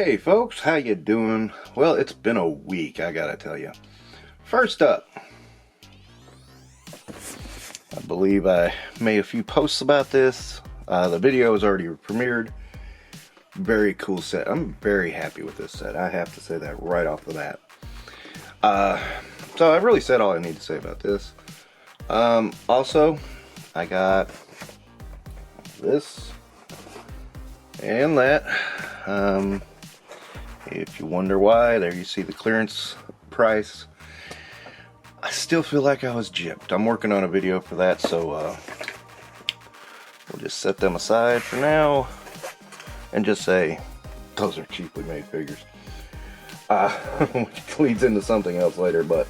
Hey folks, how you doing? Well, it's been a week, I gotta tell you. First up, I believe I made a few posts about this. The video is already premiered. Very cool set. I'm very happy with this set. I have to say that right off the bat. So I've really said all I need to say about this. Also, I got this and that. If you wonder why, there you see the clearance price. I still feel like I was gypped. I'm working on a video for that, so we'll just set them aside for now and just say those are cheaply made figures. Which leads into something else later, but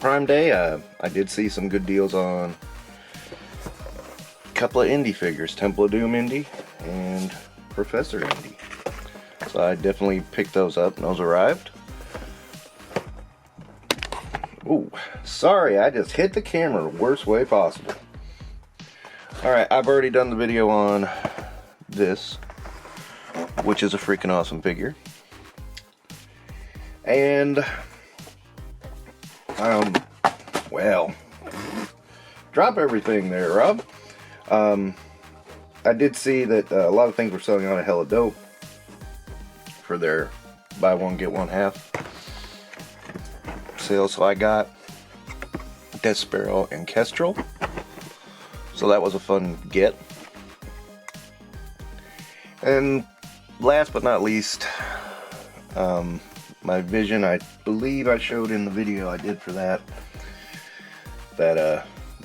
Prime Day, I did see some good deals on a couple of indie figures, Temple of Doom indie and Professor indie. So I definitely picked those up and those arrived. Ooh, sorry, I just hit the camera the worst way possible. Alright, I've already done the video on this, which is a freaking awesome figure. And, well, drop everything there, Rob. I did see that a lot of things were selling on a hella dope for their buy one get one half sale, so I got Death Sparrow and Kestrel, so that was a fun get. And last but not least, my Vision, I believe I showed in the video I did for that the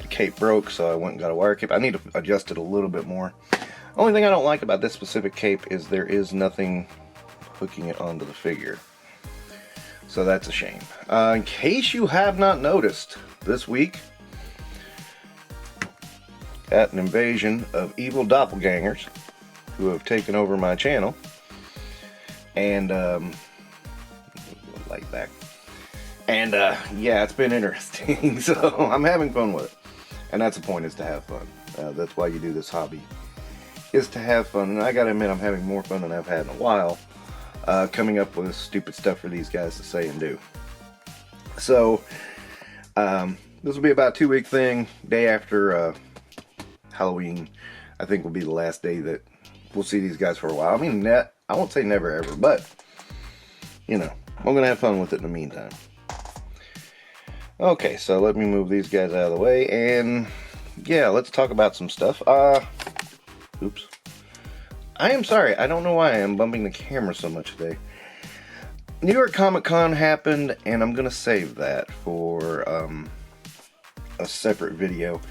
cape broke, so I went and got a wire cape. I need to adjust it a little bit more. Only thing I don't like about this specific cape is there is nothing hooking it onto the figure, so that's a shame. In case you have not noticed, this week got an invasion of evil doppelgangers who have taken over my channel, and light back, and yeah, it's been interesting. So I'm having fun with it, and that's the point, is to have fun. That's why you do this hobby, is to have fun. And I gotta admit, I'm having more fun than I've had in a while, coming up with stupid stuff for these guys to say and do. So this will be about a 2-week thing. Day after Halloween, I think, will be the last day that we'll see these guys for a while. I mean, I won't say never ever, but you know, I'm gonna have fun with it in the meantime. Okay, so let me move these guys out of the way, and yeah, let's talk about some stuff. Oops. I am sorry, I don't know why I am bumping the camera so much today. New York Comic Con happened, and I'm gonna save that for a separate video,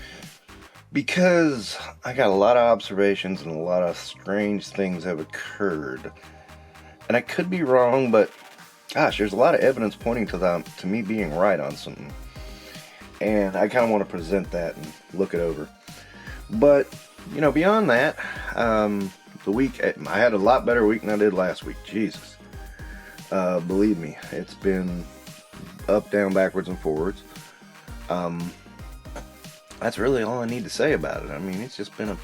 because I got a lot of observations and a lot of strange things have occurred. And I could be wrong, but gosh, there's a lot of evidence pointing to me being right on something. And I kind of want to present that and look it over. But, you know, beyond that, the week, I had a lot better week than I did last week. Jesus. Believe me, it's been up, down, backwards, and forwards. That's really all I need to say about it. I mean, it's just been a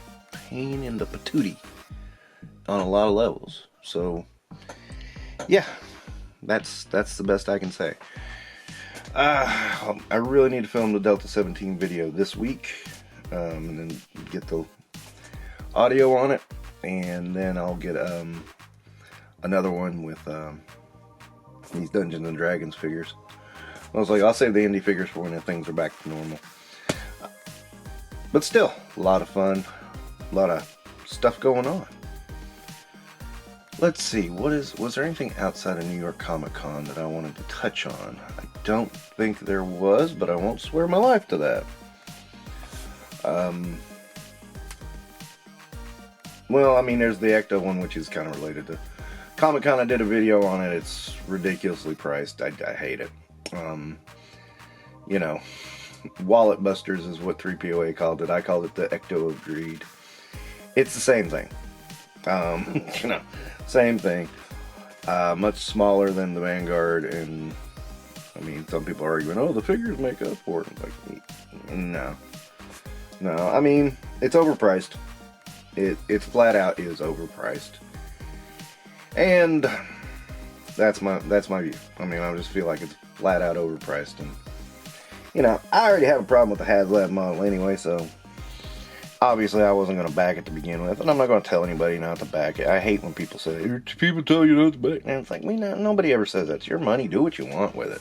pain in the patootie on a lot of levels. So, yeah, that's the best I can say. I really need to film the Delta 17 video this week, and then get the audio on it, and then I'll get another one with these Dungeons and Dragons figures. I was like, I'll save the indie figures for when things are back to normal. But still, a lot of fun, a lot of stuff going on. Let's see, was there anything outside of New York Comic Con that I wanted to touch on? I don't think there was, but I won't swear my life to that. Well, I mean, there's the Ecto one, which is kind of related to Comic Con. I did a video on it. It's ridiculously priced. I hate it. You know, wallet busters is what 3POA called it. I called it the Ecto of Greed. It's the same thing. You know, same thing. Much smaller than the Vanguard, and I mean, some people are arguing, oh, the figures make up for it. Like, no. I mean, it's overpriced. It's flat out is overpriced, and that's my view. I mean, I just feel like it's flat out overpriced, and you know, I already have a problem with the HasLab model anyway, so obviously I wasn't going to back it to begin with, and I'm not going to tell anybody not to back it. I hate when people say, people tell you not to back it, and it's like, nobody ever says that. It's your money, do what you want with it.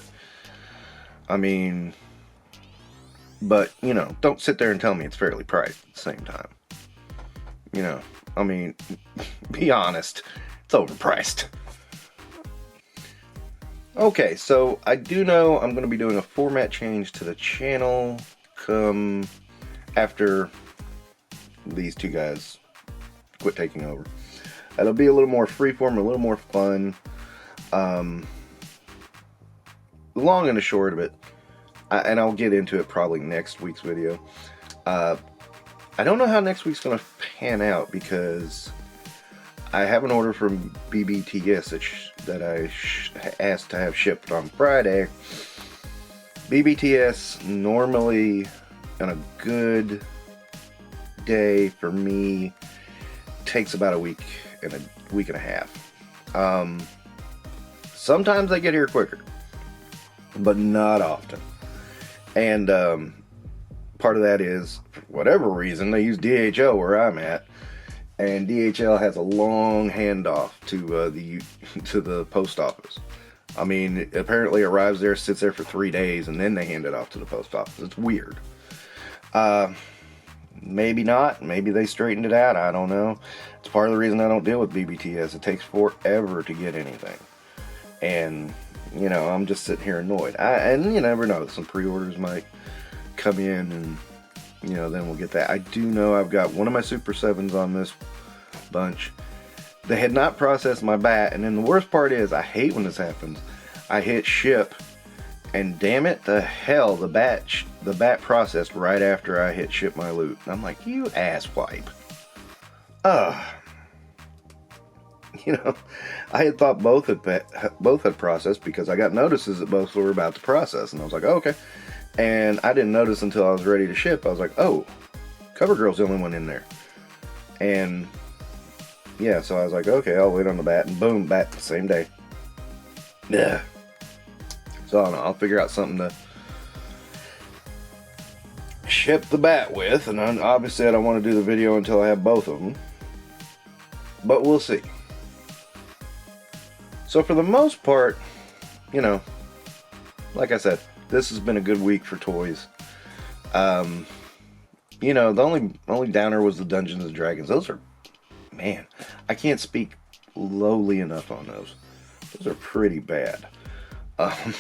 I mean, but, you know, don't sit there and tell me it's fairly priced at the same time. You know, I mean, be honest, it's overpriced. Okay, so I do know I'm going to be doing a format change to the channel come after these two guys quit taking over. It'll be a little more freeform, a little more fun. The long and the short of it, and I'll get into it probably next week's video. I don't know how next week's going to pan out because I have an order from BBTS that I asked to have shipped on Friday. BBTS normally on a good day for me takes about a week and a half. Sometimes I get here quicker, but not often. And part of that is, for whatever reason, they use DHL where I'm at, and DHL has a long handoff to the post office. I mean, apparently it arrives there, sits there for 3 days, and then they hand it off to the post office. It's weird. Maybe not. Maybe they straightened it out. I don't know. It's part of the reason I don't deal with BBTS. It takes forever to get anything. And, you know, I'm just sitting here annoyed. And you never know. Some pre-orders might come in and, you know, then we'll get that. I do know I've got one of my Super 7s on this bunch. They had not processed my bat. And then the worst part is, I hate when this happens. I hit ship. And damn it, the hell, the bat processed right after I hit ship my loot. And I'm like, you asswipe. You know, I had thought both had processed because I got notices that both were about to process. And I was like, oh, okay. And I didn't notice until I was ready to ship. I was like, oh, CoverGirl's the only one in there. And yeah, so I was like, okay, I'll wait on the bat. And boom, bat the same day. Yeah. So I don't know, I'll figure out something to ship the bat with, and obviously I don't want to do the video until I have both of them, but we'll see. So for the most part, you know, like I said, this has been a good week for toys. You know, the only downer was the Dungeons and Dragons. Those are, man, I can't speak lowly enough on those. Those are pretty bad. At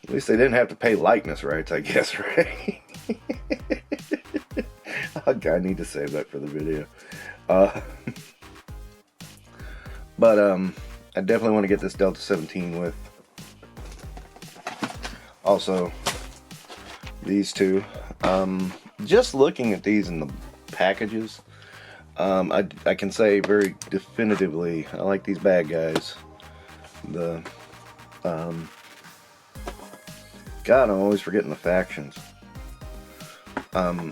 least they didn't have to pay likeness rights, I guess, right? I need to save that for the video. But I definitely want to get this Delta 17 with. Also, these two. Just looking at these in the packages, I can say very definitively, I like these bad guys. God, I'm always forgetting the factions. I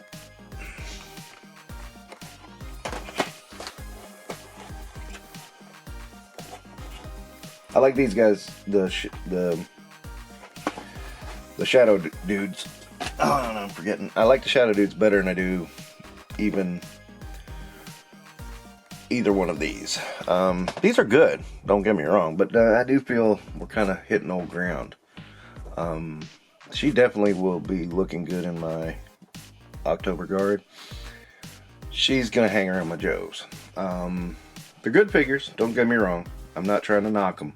like these guys, the shadow dudes. Oh no, I'm forgetting. I like the shadow dudes better than I do even either one of these. These are good, don't get me wrong, but I do feel we're kind of hitting old ground. She definitely will be looking good in my October guard. She's gonna hang around my Joes. They're good figures, don't get me wrong. I'm not trying to knock them,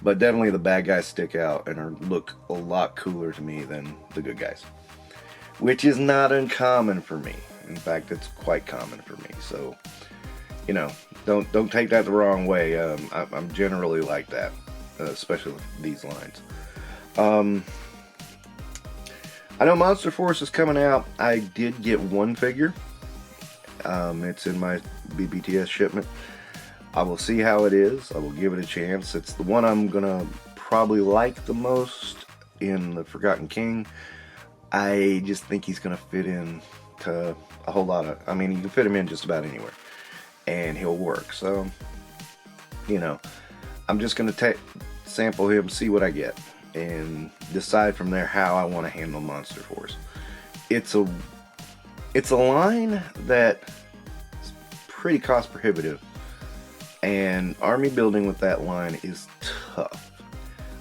but definitely the bad guys stick out and look a lot cooler to me than the good guys, which is not uncommon for me. In fact, it's quite common for me. So, you know, don't take that the wrong way. I'm generally like that, especially with these lines. I know Monster Force is coming out. I did get one figure. It's in my BBTS shipment. I will see how it is. I will give it a chance. It's the one I'm gonna probably like the most in the Forgotten King. I just think he's gonna fit in to a whole lot of, I mean, you can fit him in just about anywhere, and he'll work. So, you know, I'm just going to sample him, see what I get, and decide from there how I want to handle Monster Force. It's a line that is pretty cost prohibitive, and army building with that line is tough.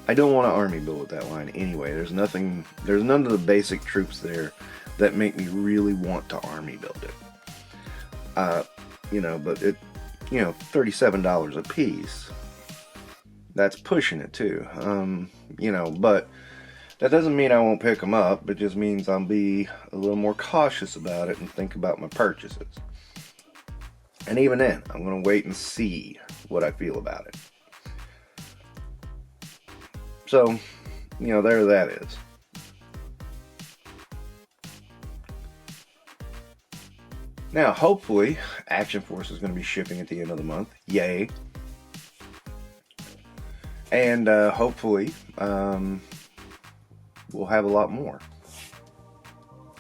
I don't want to army build with that line anyway. There's none of the basic troops there that make me really want to army build it. You know, but it, you know, $37 a piece. That's pushing it too. You know, but that doesn't mean I won't pick them up. It just means I'll be a little more cautious about it and think about my purchases. And even then, I'm going to wait and see what I feel about it. So, you know, there that is. Now, hopefully, Action Force is going to be shipping at the end of the month. Yay. And hopefully, we'll have a lot more.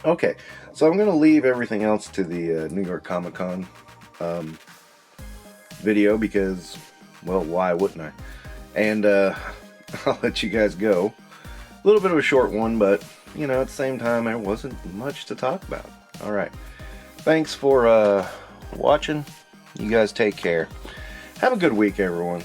Okay, so I'm going to leave everything else to the New York Comic Con video because, well, why wouldn't I? And I'll let you guys go. A little bit of a short one, but, you know, at the same time, there wasn't much to talk about. Alright, thanks for watching. You guys take care. Have a good week, everyone.